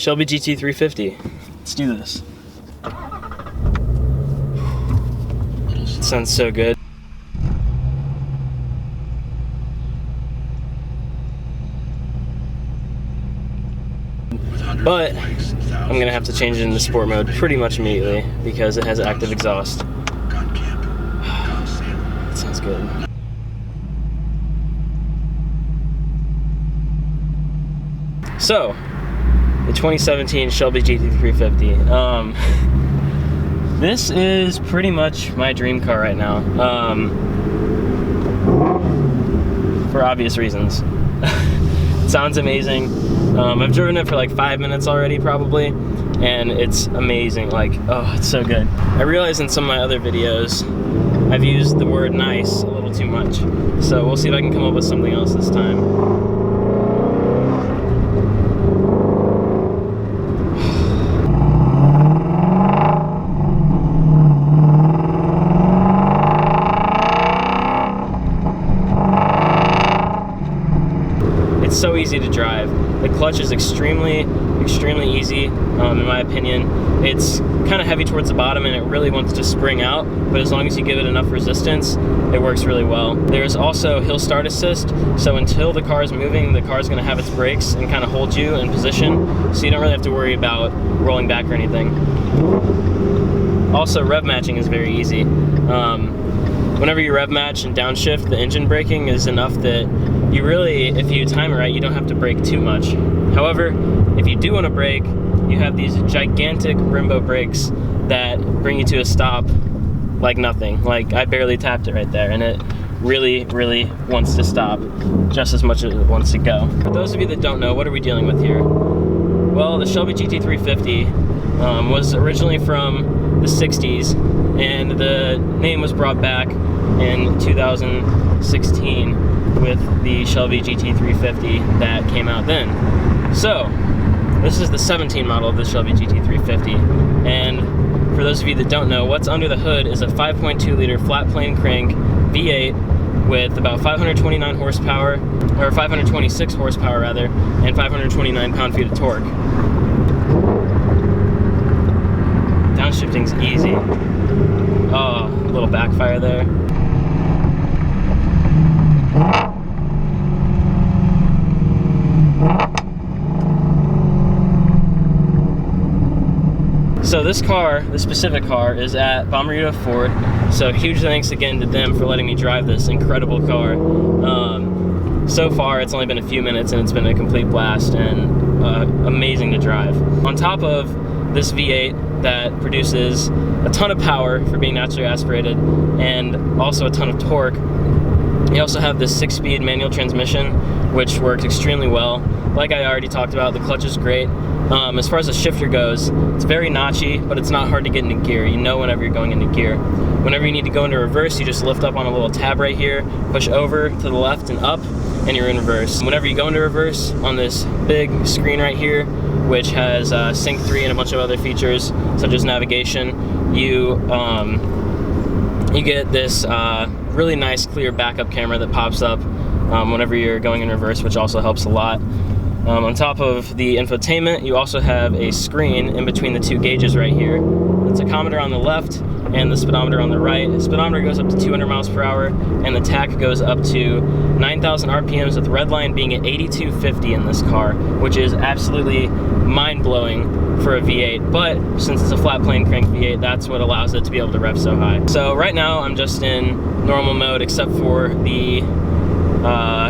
Shelby Gt350. Let's do this. It sounds so good. But I'm gonna have to change it into sport mode pretty much immediately because it has active exhaust. It sounds good. So, the 2017 Shelby Gt350. This is pretty much my dream car right now, for obvious reasons. It sounds amazing. I've driven it for like 5 minutes already probably, and it's amazing. Like, oh, it's so good. I realize in some of my other videos I've used the word nice a little too much, so we'll see if I can come up with something else this time. It's so easy to drive. The clutch is extremely easy, in my opinion. It's kind of heavy towards the bottom and it really wants to spring out, but as long as you give it enough resistance, it works really well. There's also hill start assist, so until the car is moving, the car is going to have its brakes and kind of hold you in position, so you don't really have to worry about rolling back or anything. Also, rev matching is very easy. Whenever you rev match and downshift, the engine braking is enough that you really, if you time it right, you don't have to brake too much. However, if you do want to brake, you have these gigantic Brembo brakes that bring you to a stop like nothing. Like, I barely tapped it right there, and it really wants to stop just as much as it wants to go. For those of you that don't know, what are we dealing with here? Well, the Shelby Gt350 was originally from the 60s, and the name was brought back in 2016 with the Shelby Gt350 that came out then. So, this is the 17 model of the Shelby Gt350, and for those of you that don't know, what's under the hood is a 5.2 liter flat plane crank V8 with about 529 horsepower, or 526 horsepower rather, and 529 pound-feet of torque. Downshifting's easy. Oh, a little backfire there. So this car, this specific car, is at Bommarito Ford. So huge thanks again to them for letting me drive this incredible car. So far, it's only been a few minutes and it's been a complete blast and amazing to drive. On top of this V8 that produces a ton of power for being naturally aspirated and also a ton of torque, you also have this 6-speed manual transmission, which works extremely well. Like I already talked about, the clutch is great. As far as the shifter goes, it's very notchy, but it's not hard to get into gear. You know whenever you're going into gear. Whenever you need to go into reverse, you just lift up on a little tab right here, push over to the left and up, and you're in reverse. Whenever you go into reverse, on this big screen right here, which has Sync 3 and a bunch of other features, such as navigation, you get this really nice clear backup camera that pops up whenever you're going in reverse, which also helps a lot. On top of the infotainment, you also have a screen in between the two gauges right here. The tachometer on the left and the speedometer on the right. The speedometer goes up to 200 miles per hour and the tach goes up to 9,000 RPMs, with redline being at 8250 in this car, which is absolutely mind-blowing for a V8, but since it's a flat plane crank V8, that's what allows it to be able to rev so high. So right now I'm just in normal mode except for the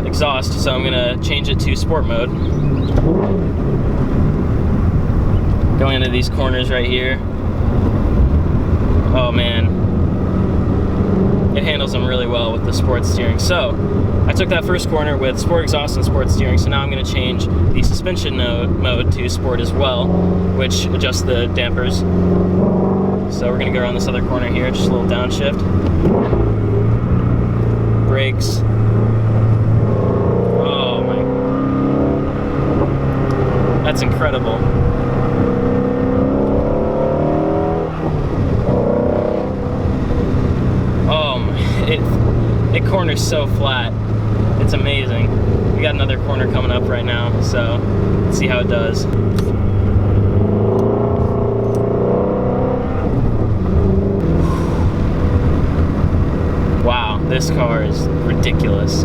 exhaust, so I'm gonna change it to sport mode. Going into these corners right here. Oh man, it handles them really well with the sport steering. So I took that first corner with sport exhaust and sport steering, so now I'm going to change the suspension mode to sport as well, which adjusts the dampers. So we're going to go around this other corner here, just a little downshift. Brakes. Oh my, that's incredible. It corners so flat. It's amazing. We got another corner coming up right now, so let's see how it does. This car is ridiculous.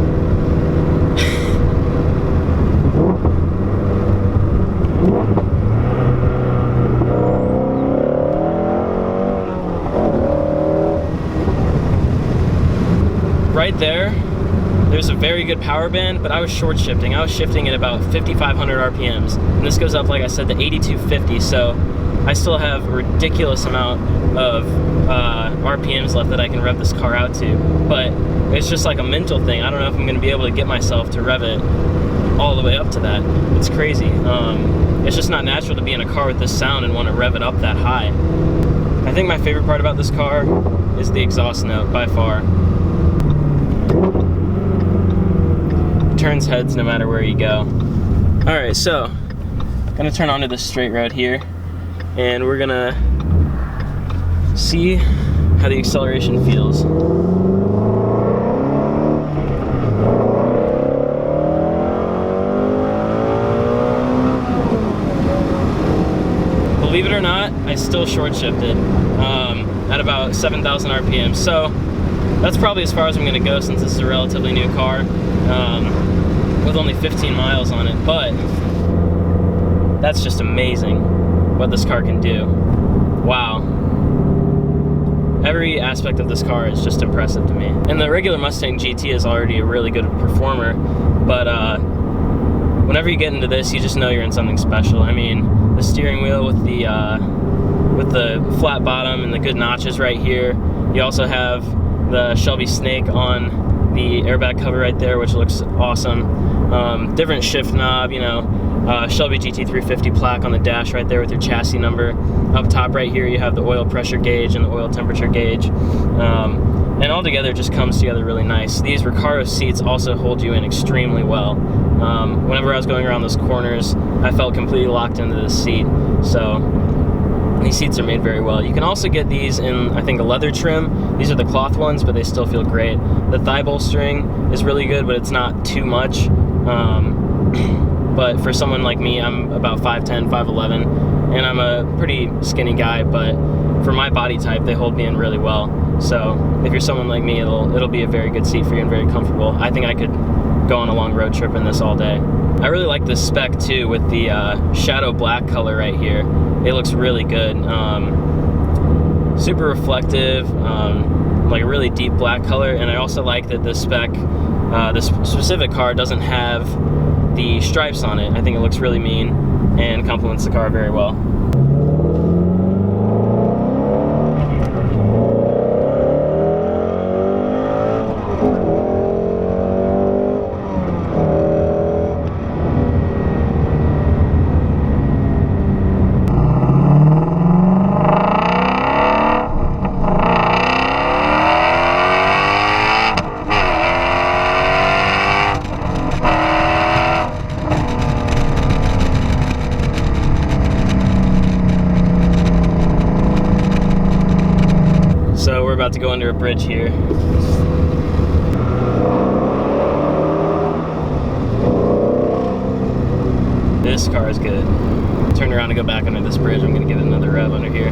Right there's a very good power band, but I was short shifting. I was shifting at about 5,500 RPMs, and this goes up, like I said, to 8,250, so I still have a ridiculous amount of RPMs left that I can rev this car out to, but it's just like a mental thing. I don't know if I'm going to be able to get myself to rev it all the way up to that. It's crazy. It's just not natural to be in a car with this sound and want to rev it up that high. I think my favorite part about this car is the exhaust note, by far. Turns heads no matter where you go. Alright, so gonna turn onto this straight road here, and we're gonna see how the acceleration feels. Believe it or not, I still short shifted at about 7,000 RPM. So that's probably as far as I'm gonna go, since this is a relatively new car with only 15 miles on it. But that's just amazing what this car can do. Wow. Every aspect of this car is just impressive to me. And the regular Mustang GT is already a really good performer, but whenever you get into this, you just know you're in something special. I mean, the steering wheel with the flat bottom and the good notches right here. You also have the Shelby Snake on the airbag cover right there, which looks awesome. Different shift knob, you know, Shelby Gt350 plaque on the dash right there with your chassis number. Up top right here you have the oil pressure gauge and the oil temperature gauge. And all together it just comes together really nice. These Recaro seats also hold you in extremely well. Whenever I was going around those corners, I felt completely locked into this seat. So these seats are made very well. You can also get these in, I think, a leather trim. These are the cloth ones, but they still feel great. The thigh bolstering is really good, but it's not too much. But for someone like me, I'm about 5'10", 5'11", and I'm a pretty skinny guy, but for my body type, they hold me in really well. So if you're someone like me, it'll be a very good seat for you and very comfortable. I think I could go on a long road trip in this all day. I really like this spec too, with the shadow black color right here. It looks really good. Super reflective, like a really deep black color. And I also like that this spec, this specific car doesn't have the stripes on it. I think it looks really mean and complements the car very well. So we're about to go under a bridge here. This car is good. Turn around and go back under this bridge. I'm gonna give it another rev under here.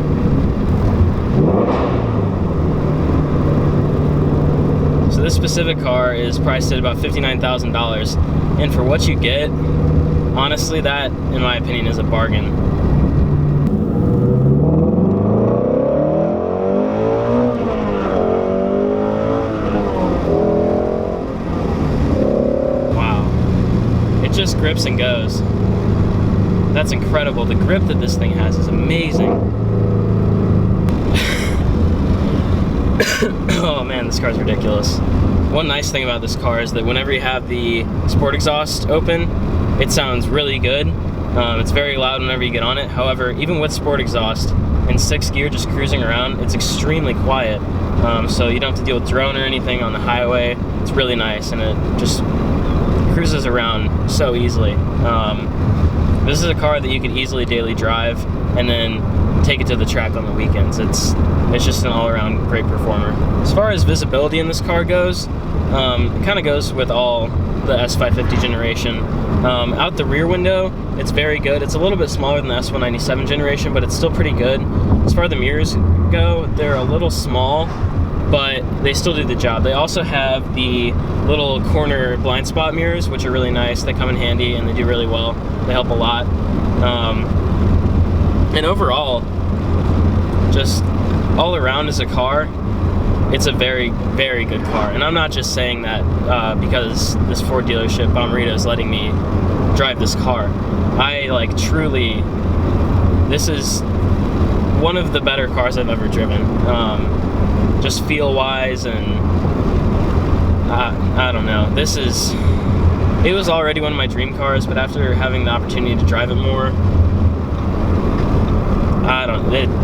So this specific car is priced at about $59,000. And for what you get, honestly, that, in my opinion, is a bargain. Just grips and goes. That's incredible. The grip that this thing has is amazing. Oh man, this car's ridiculous. One nice thing about this car is that whenever you have the sport exhaust open, it sounds really good. It's very loud whenever you get on it. However, even with sport exhaust in 6th gear, just cruising around, it's extremely quiet. So you don't have to deal with drone or anything on the highway. It's really nice, and it just cruises around so easily. This is a car that you could easily daily drive and then take it to the track on the weekends. It's just an all-around great performer. As far as visibility in this car goes, it kind of goes with all the S550 generation. Out the rear window, it's very good. It's a little bit smaller than the S197 generation, but it's still pretty good. As far as the mirrors go, they're a little small, but they still do the job. They also have the little corner blind spot mirrors, which are really nice. They come in handy and they do really well. They help a lot. And overall, just all around as a car, it's a very, very good car. And I'm not just saying that because this Ford dealership, Bommarito, is letting me drive this car. I like truly, this is one of the better cars I've ever driven. Just feel wise, and I don't know. It was already one of my dream cars, but after having the opportunity to drive it more,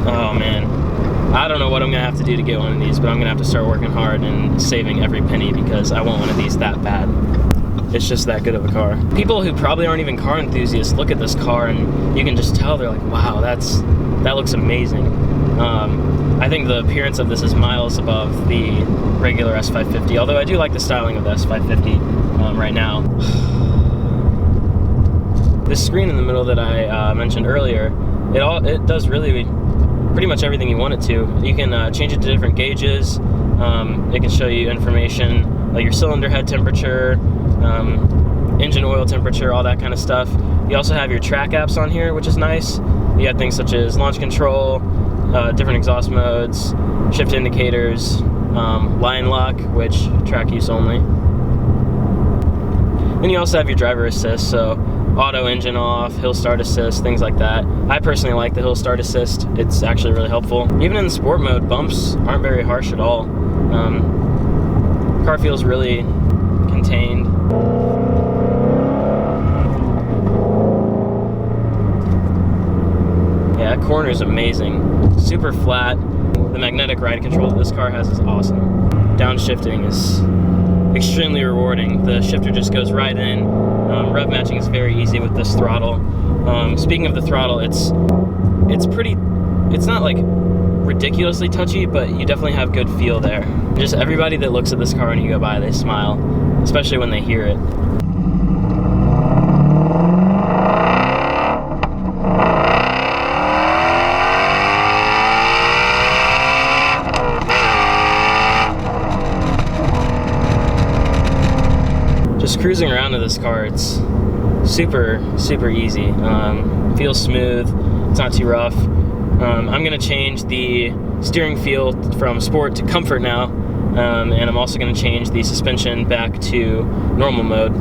oh man. I don't know what I'm gonna have to do to get one of these, but I'm gonna have to start working hard and saving every penny because I want one of these that bad. It's just that good of a car. People who probably aren't even car enthusiasts look at this car and you can just tell they're like, wow, that looks amazing. I think the appearance of this is miles above the regular S550, although I do like the styling of the S550 right now. This screen in the middle that I mentioned earlier, it does really pretty much everything you want it to. You can change it to different gauges. It can show you information like your cylinder head temperature, engine oil temperature, all that kind of stuff. You also have your track apps on here, which is nice. You have things such as launch control, different exhaust modes, shift indicators, line lock, which track use only. Then you also have your driver assist, so auto engine off, hill start assist, things like that. I personally like the hill start assist. It's actually really helpful. Even in the sport mode, bumps aren't very harsh at all. Car feels really contained. Yeah, that corner is amazing. Super flat. The magnetic ride control that this car has is awesome. Downshifting is extremely rewarding. The shifter just goes right in. Rev matching is very easy with this throttle. Speaking of the throttle, it's not like ridiculously touchy, but you definitely have good feel there. Just everybody that looks at this car when you go by, they smile, especially when they hear it. Just cruising around in this car, it's super, super easy. Feels smooth, it's not too rough. I'm gonna change the steering feel from sport to comfort now, and I'm also gonna change the suspension back to normal mode,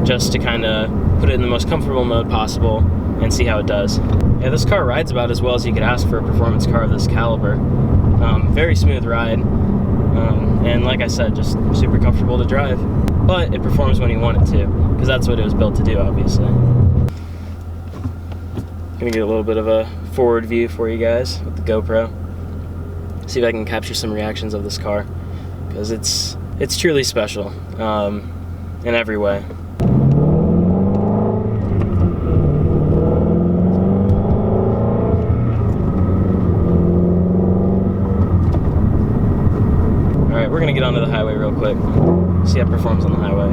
just to kind of put it in the most comfortable mode possible and see how it does. Yeah, this car rides about as well as you could ask for a performance car of this caliber. Very smooth ride, and like I said, just super comfortable to drive. But it performs when you want it to, because that's what it was built to do, obviously. Gonna get a little bit of a forward view for you guys with the GoPro. See if I can capture some reactions of this car, because it's truly special in every way. Alright, we're gonna get onto the highway real quick. See how it performs on the highway.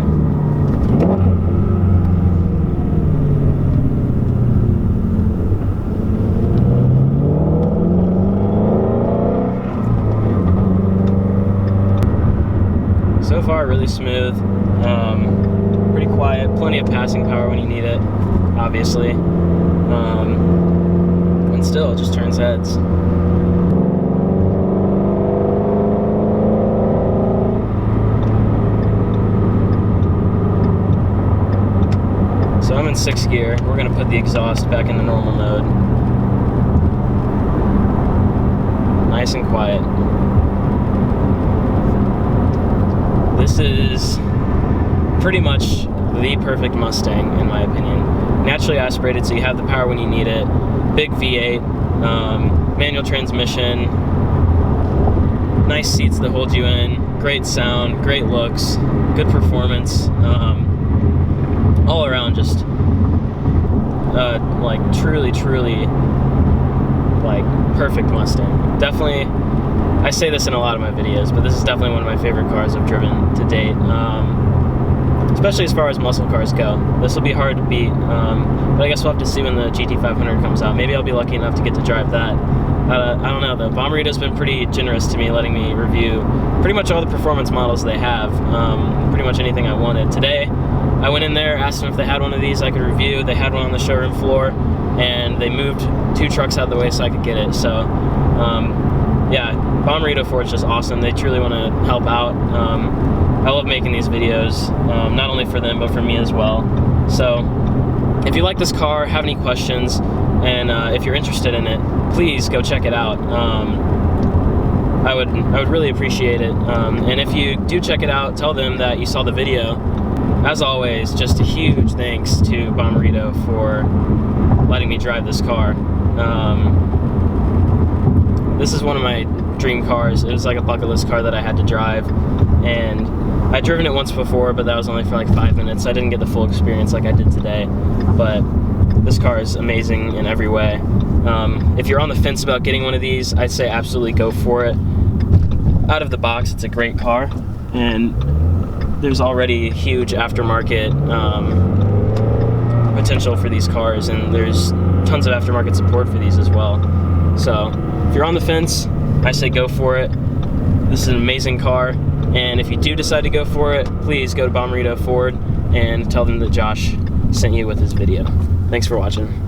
So far, really smooth, pretty quiet, plenty of passing power when you need it, obviously, and still, it just turns heads. So I'm in 6th gear. We're going to put the exhaust back into normal mode. Nice and quiet. This is pretty much the perfect Mustang, in my opinion. Naturally aspirated, so you have the power when you need it. Big V8, manual transmission, nice seats that hold you in, great sound, great looks, good performance. All around, just like truly like perfect Mustang. Definitely, I say this in a lot of my videos, but this is definitely one of my favorite cars I've driven to date. especially as far as muscle cars go. This will be hard to beat, but I guess we'll have to see when the GT500 comes out. Maybe I'll be lucky enough to get to drive that. I don't know though. Bommarito's been pretty generous to me, letting me review pretty much all the performance models they have, pretty much anything I wanted. Today, I went in there, asked them if they had one of these I could review. They had one on the showroom floor, and they moved 2 trucks out of the way so I could get it. So, yeah, Bommarito Fords just awesome. They truly want to help out. I love making these videos, not only for them, but for me as well. So, if you like this car, have any questions, and if you're interested in it, please go check it out. I would really appreciate it. And if you do check it out, tell them that you saw the video. As always, just a huge thanks to Bommarito for letting me drive this car. This is one of my dream cars. It was like a bucket list car that I had to drive, and I'd driven it once before, but that was only for like 5 minutes. I didn't get the full experience like I did today, but this car is amazing in every way. If you're on the fence about getting one of these, I'd say absolutely go for it. Out of the box, it's a great car, and there's already huge aftermarket potential for these cars, and there's tons of aftermarket support for these as well. So if you're on the fence, I say go for it. This is an amazing car, and if you do decide to go for it, please go to Bommarito Ford and tell them that Josh sent you with this video. Thanks for watching.